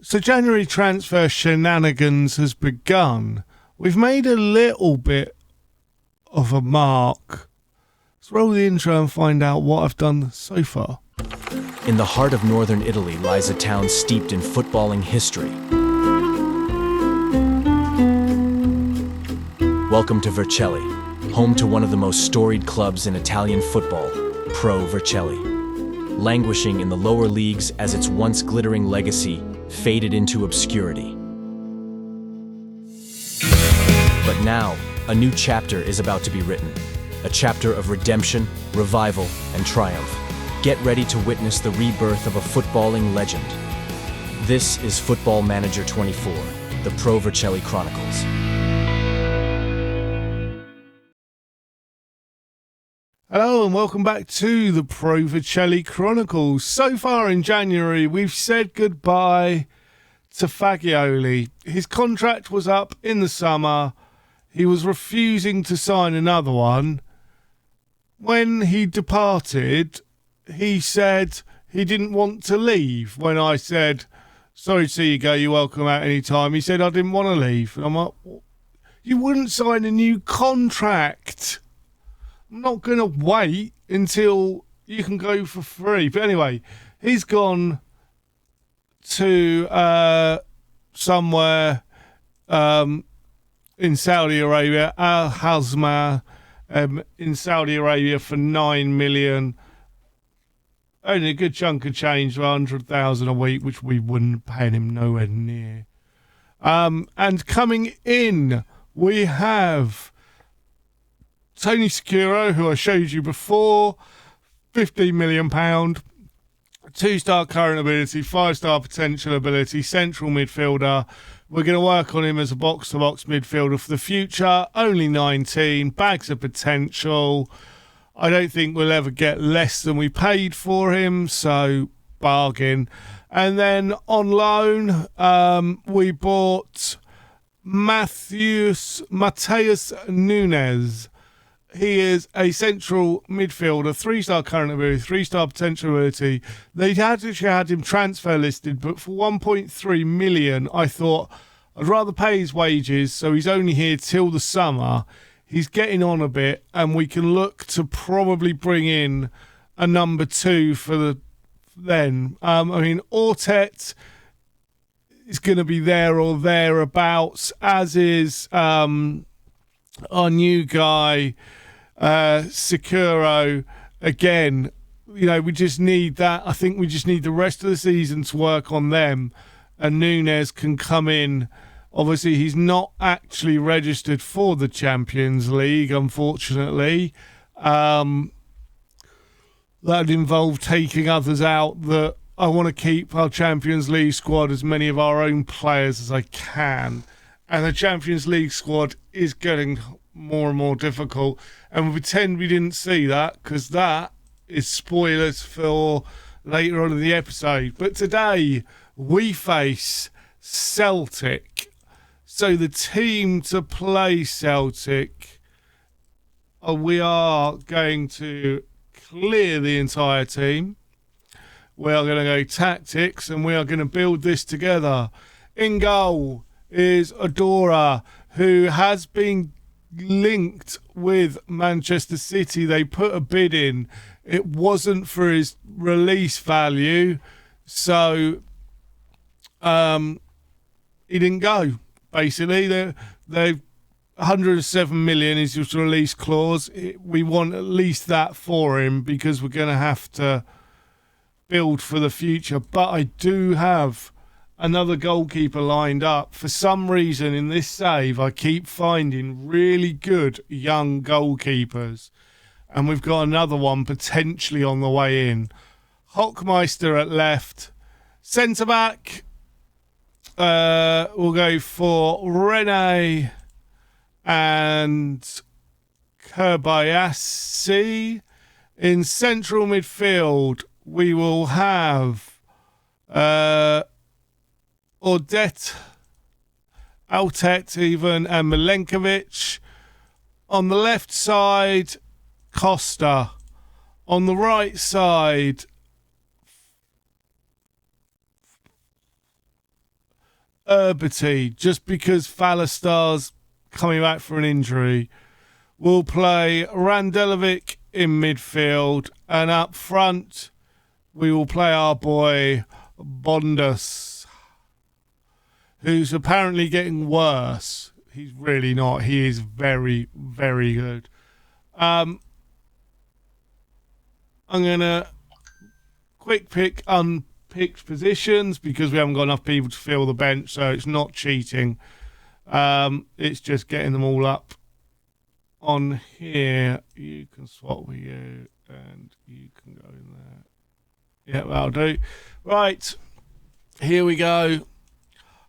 So January transfer shenanigans has begun. We've made a little bit of a mark. Let's roll the intro and find out what I've done so far. In the heart of northern Italy lies a town steeped in footballing history. Welcome to Vercelli, home to one of the most storied clubs in Italian football, Pro Vercelli. Languishing in the lower leagues as its once glittering legacy faded into obscurity. But now, a new chapter is about to be written. A chapter of redemption, revival, and triumph. Get ready to witness the rebirth of a footballing legend. This is Football Manager 24, the Pro Vercelli Chronicles. Hello and welcome back to the Pro Vercelli Chronicles. So far in January, we've said goodbye to Fagioli. His contract was up in the summer. He was refusing to sign another one. When he departed, he said he didn't want to leave. When I said, sorry to see you go, you're welcome out any time, he said I didn't want to leave. And I'm like, you wouldn't sign a new contract. I'm not going to wait until you can go for free. But anyway, he's gone to somewhere in Saudi Arabia, Al Hazma, in Saudi Arabia for 9 million. Only a good chunk of change, 100,000 a week, which we wouldn't pay him nowhere near. And coming in, we have Tony Securo, who I showed you before, £15 million, 2-star current ability, 5-star potential ability, central midfielder. We're going to work on him as a box-to-box midfielder for the future. Only 19, bags of potential. I don't think we'll ever get less than we paid for him, so bargain. And then on loan, we bought Mateus Nunes. He is a central midfielder, 3-star current ability, 3-star potential ability. They actually had him transfer listed, but for 1.3 million, I thought I'd rather pay his wages, so he's only here till the summer. He's getting on a bit, and we can look to probably bring in a number 2 for then. Ortet is going to be there or thereabouts, as is our new guy, Securo. Again, we just need that. I think we just need the rest of the season to work on them, and Nunes can come in. Obviously, he's not actually registered for the Champions League, unfortunately. That'd involve taking others out. That I want to keep our Champions League squad as many of our own players as I can. And the Champions League squad is getting more and more difficult. And we pretend we didn't see that, because that is spoilers for later on in the episode. But today, we face Celtic. So the team to play Celtic, we are going to clear the entire team. We are going to go tactics, and we are going to build this together. In goal is Adora, who has been linked with Manchester City. They put a bid in. It wasn't for his release value, so he didn't go. Basically, they've 107 million is his release clause. We want at least that for him, because we're going to have to build for the future. But I do have another goalkeeper lined up. For some reason in this save, I keep finding really good young goalkeepers, and we've got another one potentially on the way in. Hockmeister at left. Centre back, we'll go for Rene and Kobayashi. In central midfield, we will have Autet even, and Milenkovic. On the left side, Costa. On the right side, Erberty, just because Falastar's coming back for an injury. We'll play Randelovic in midfield, and up front we will play our boy Bondus, who's apparently getting worse. He's really not. He is very, very good. I'm going to quick pick unpicked positions because we haven't got enough people to fill the bench, so it's not cheating. It's just getting them all up on here. You can swap with you, and you can go in there. Yeah, that'll do. Right, here we go.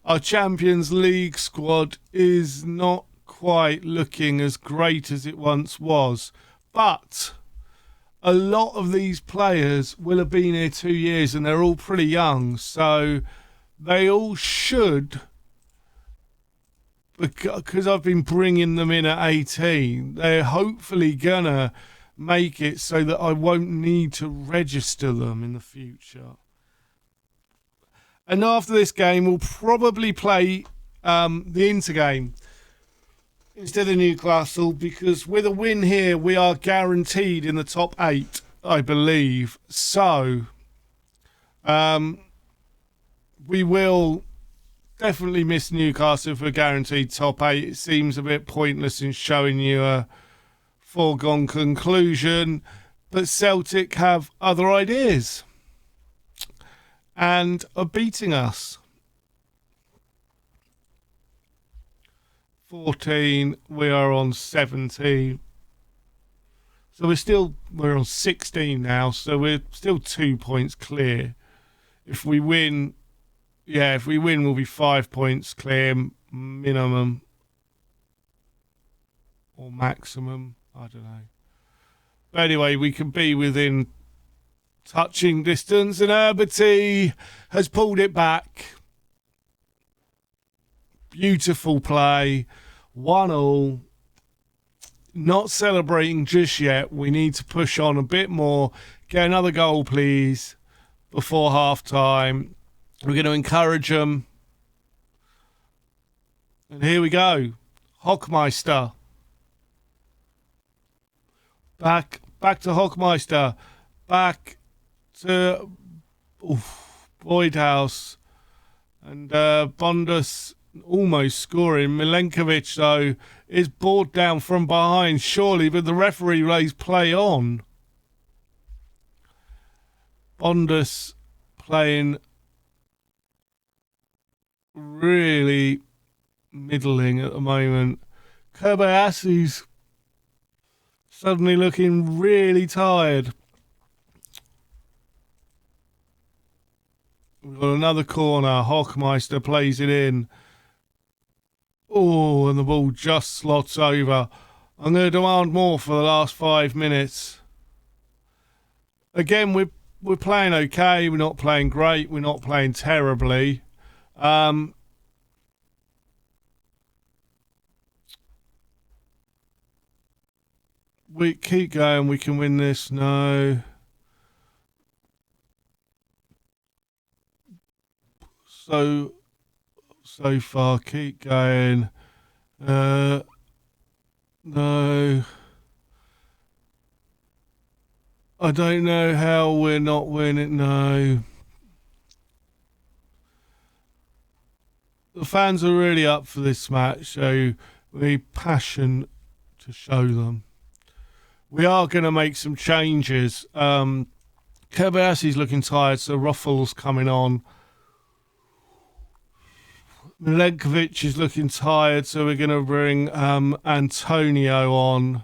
Our Champions League squad is not quite looking as great as it once was, but a lot of these players will have been here 2 years and they're all pretty young, so they all should, because I've been bringing them in at 18, they're hopefully gonna make it so that I won't need to register them in the future. And after this game, we'll probably play the Inter game instead of Newcastle, because with a win here, we are guaranteed in the top 8, I believe. So we will definitely miss Newcastle if we're guaranteed top 8. It seems a bit pointless in showing you a foregone conclusion, but Celtic have other ideas and are beating us. 14, we are on 17. So we're on 16 now, so we're still 2 points clear. If we win, we'll be 5 points clear minimum or maximum, I don't know. But anyway, we can be within touching distance, and Erberty has pulled it back. Beautiful play, 1-1. Not celebrating just yet. We need to push on a bit more. Get another goal, please, before half time. We're going to encourage them. And here we go. Hockmeister. Back to Hockmeister. Back to Boydhouse. And Bondus almost scoring. Milenkovic, though, is brought down from behind, surely, but the referee lays play on. Bondus playing really middling at the moment. Kobayashi's suddenly looking really tired. We've got another corner. Hockmeister plays it in. Oh, and the ball just slots over. I'm going to demand more for the last 5 minutes. Again, we're playing okay. We're not playing great. We're not playing terribly. We keep going. We can win this. No. So far, keep going. No. I don't know how we're not winning. No. The fans are really up for this match, so we need passion to show them. We are going to make some changes. Kobayashi's looking tired, so Ruffles coming on. Milenkovic is looking tired, so we're going to bring Antonio on.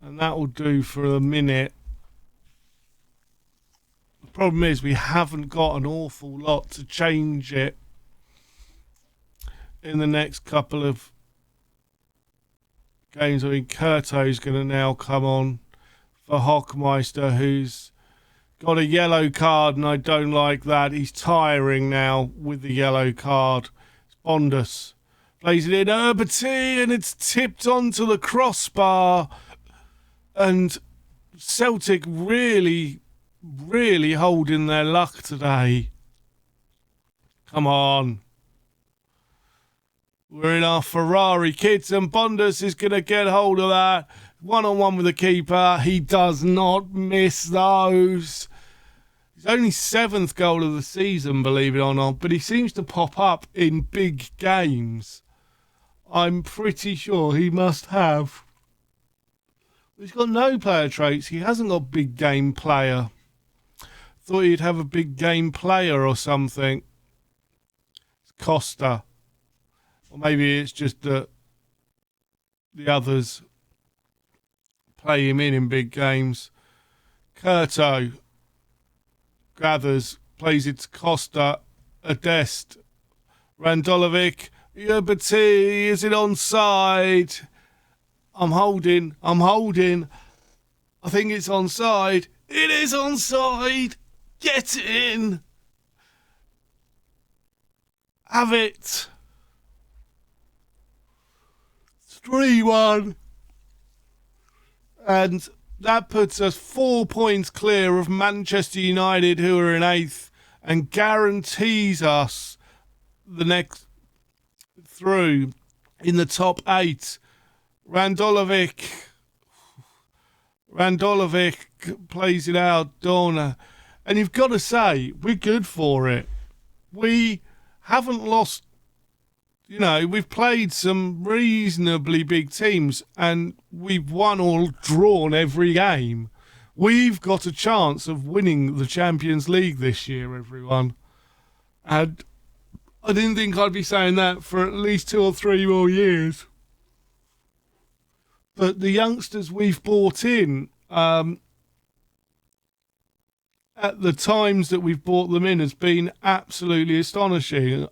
And that will do for a minute. The problem is we haven't got an awful lot to change it in the next couple of games. I mean, Kurto's going to now come on for Hockmeister, who's got a yellow card, and I don't like that. He's tiring now with the yellow card. It's Bondus. Plays it in Erberty, and it's tipped onto the crossbar. And Celtic really, really holding their luck today. Come on. We're in our Ferrari, kids, and Bondas is going to get hold of that. One-on-one with the keeper. He does not miss those. His only 7th goal of the season, believe it or not, but he seems to pop up in big games. I'm pretty sure he must have. He's got no player traits. He hasn't got big game player. Thought he'd have a big game player or something. It's Costa. Or maybe it's just that the others play him in big games. Curto gathers, plays it to Costa, Adest, Randolovic, Yerberti, is it onside? I'm holding. I think it's onside. It is onside. Get in. Have it. 3-1. And that puts us 4 points clear of Manchester United, who are in 8th, and guarantees us the next through in the top 8. Randolovic plays it out, Dorna. And you've got to say, we're good for it. We haven't lost. You know, we've played some reasonably big teams and we've won or drawn every game. We've got a chance of winning the Champions League this year, everyone. And I didn't think I'd be saying that for at least 2 or 3 more years. But the youngsters we've brought in, at the times that we've brought them in, has been absolutely astonishing.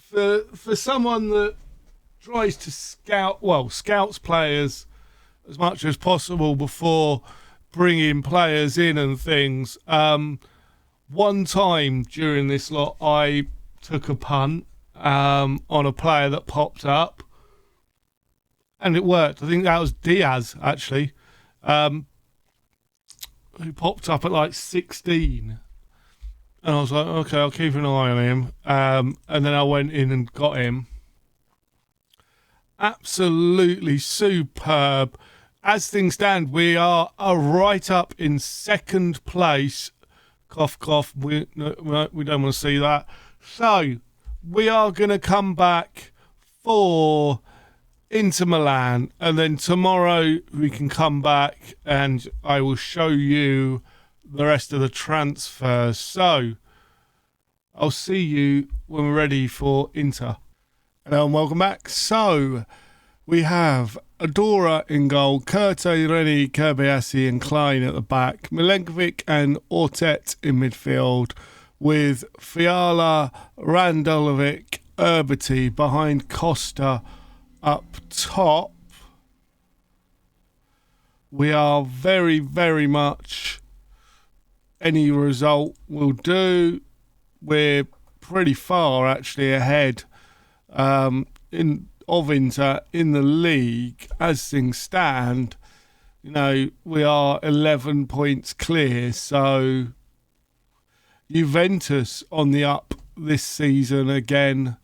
For someone that tries to scouts players as much as possible before bringing players in and things. One time during this lot, I took a punt on a player that popped up, and it worked. I think that was Diaz, actually, who popped up at like 16. And I was like, okay, I'll keep an eye on him. And then I went in and got him. Absolutely superb. As things stand, we are right up in 2nd place. Cough, cough. We don't want to see that. So, we are going to come back for Inter Milan. And then tomorrow we can come back and I will show you the rest of the transfers. So, I'll see you when we're ready for Inter. Hello and welcome back. So, we have Adora in goal, Curto, Rennie, Kerbiassi and Klein at the back, Milenkovic and Ortet in midfield, with Fiala, Randolovic, Erberty behind Costa up top. We are very, very much any result will do. We're pretty far actually ahead of Inter in the league as things stand. You know, we are 11 points clear, so Juventus on the up this season again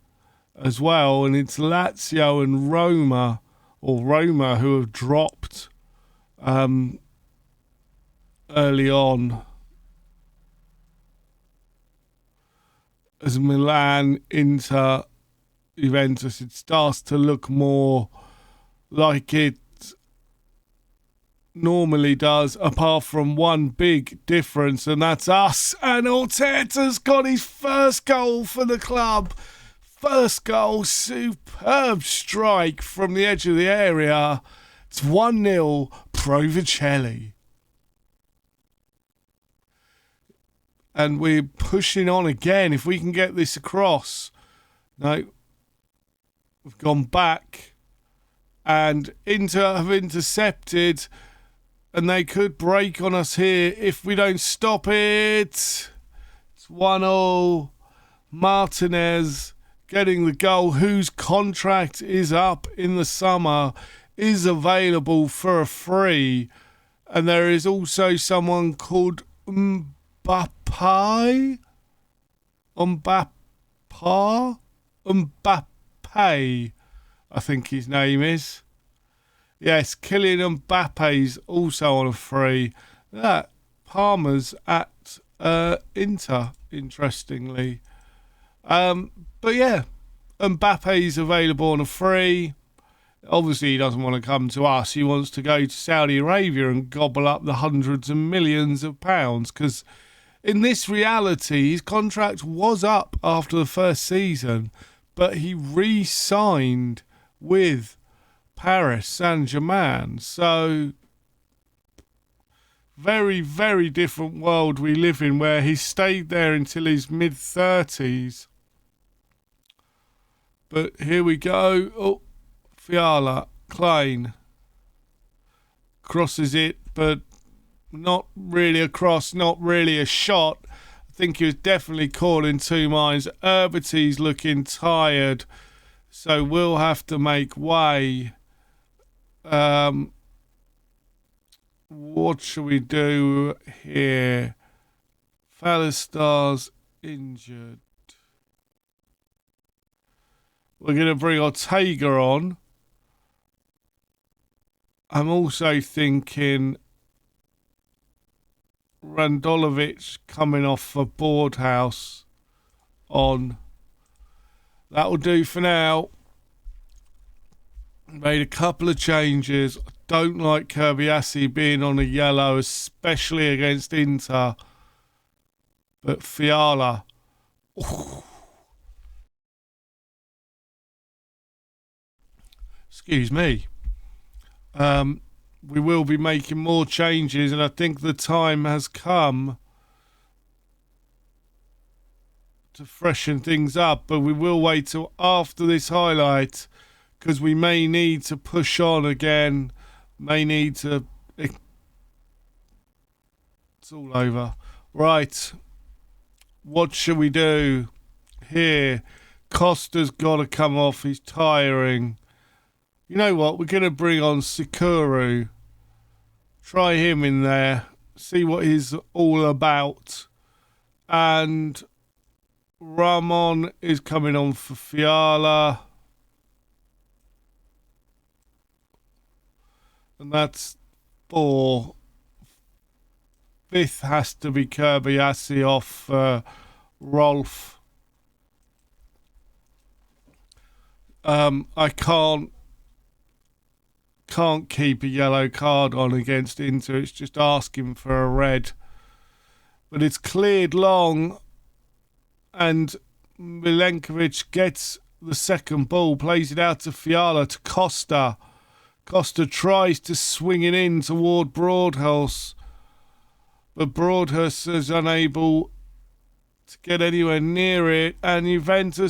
as well, and it's Lazio and Roma who have dropped early on, as Milan, Inter, Juventus, it starts to look more like it normally does, apart from one big difference, and that's us. And Arteta's got his first goal for the club. First goal, superb strike from the edge of the area. It's 1-0 pro Vercelli. And we're pushing on again. If we can get this across. No. We've gone back. And Inter have intercepted. And they could break on us here if we don't stop it. It's 1-0. Martinez getting the goal, whose contract is up in the summer, is available for a free. And there is also someone called Mbappe. Mbappe, I think his name is. Yes, Kylian Mbappe's also on a free. That Parma's at Inter, interestingly. But yeah, Mbappe's available on a free. Obviously, he doesn't want to come to us. He wants to go to Saudi Arabia and gobble up the hundreds of millions of pounds. Because in this reality, his contract was up after the first season, but he re-signed with Paris Saint-Germain. So, very, very different world we live in, where he stayed there until his mid-30s. But here we go. Oh, Fiala, Klein crosses it, but not really a cross, not really a shot. I think he was definitely caught in two minds. Herberty's looking tired, so we'll have to make way. What shall we do here? Fallistar's injured. We're going to bring Ortega on. I'm also thinking Randolovich coming off for Boardhouse on. That will do for now. Made a couple of changes. I don't like Kirbyassi being on a yellow, especially against Inter. But Fiala. Ooh. Excuse me. We will be making more changes, and I think the time has come to freshen things up, but we will wait till after this highlight, because we may need to push on again, it's all over. Right, what should we do here? Costa's got to come off, he's tiring. You know what, we're going to bring on Sikuru. Try him in there, see what he's all about. And Ramon is coming on for Fiala. And that's 4. 5th has to be Kirbyassi off Rolf. I can't keep a yellow card on against Inter. It's just asking for a red. But it's cleared long, and Milenkovic gets the second ball, plays it out to Fiala, to Costa. Costa tries to swing it in toward Broadhurst, but Broadhurst is unable to get anywhere near it, and Inter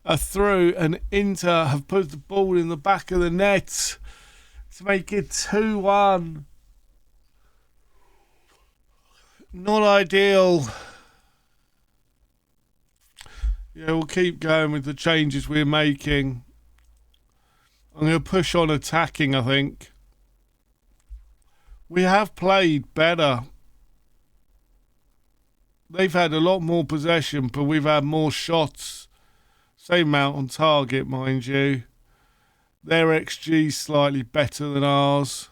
are through, and Inter have put the ball in the back of the net to make it 2-1. Not ideal. Yeah, we'll keep going with the changes we're making. I'm going to push on attacking, I think. We have played better. They've had a lot more possession, but we've had more shots. Same amount on target, mind you. Their XG's slightly better than ours.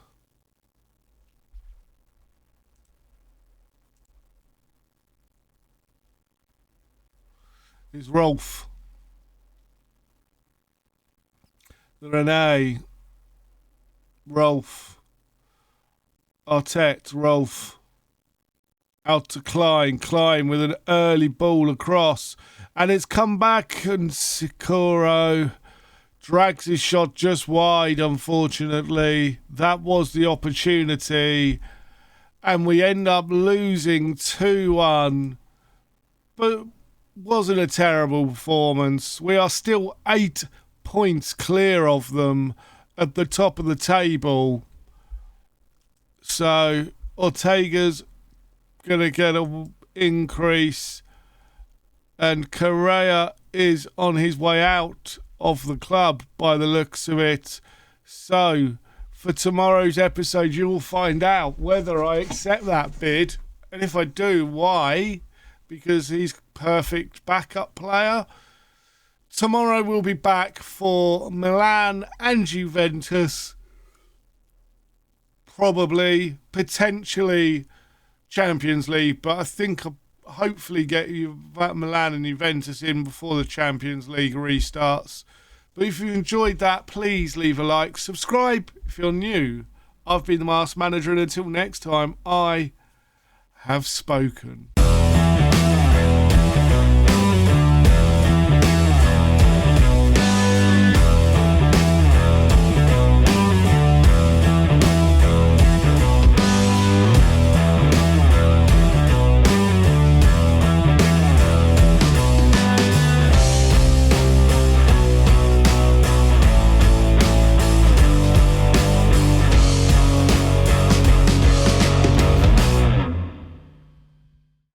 Is Rolf. The Rene. Rolf. Arteta, Rolf. Out to Klein. Klein with an early ball across. And it's come back, and Sikoro drags his shot just wide, unfortunately. That was the opportunity. And we end up losing 2-1. But wasn't a terrible performance. We are still 8 points clear of them at the top of the table. So Ortega's going to get an increase, and Correa is on his way out of the club by the looks of it. So for tomorrow's episode, you will find out whether I accept that bid. And if I do, why? Because he's perfect backup player. Tomorrow we'll be back for Milan and Juventus. Probably, potentially Champions League, but I think I'll hopefully get you Milan and Juventus in before the Champions League restarts. But if you enjoyed that, please leave a like, subscribe if you're new. I've been the Masked Manager, and until next time, I have spoken.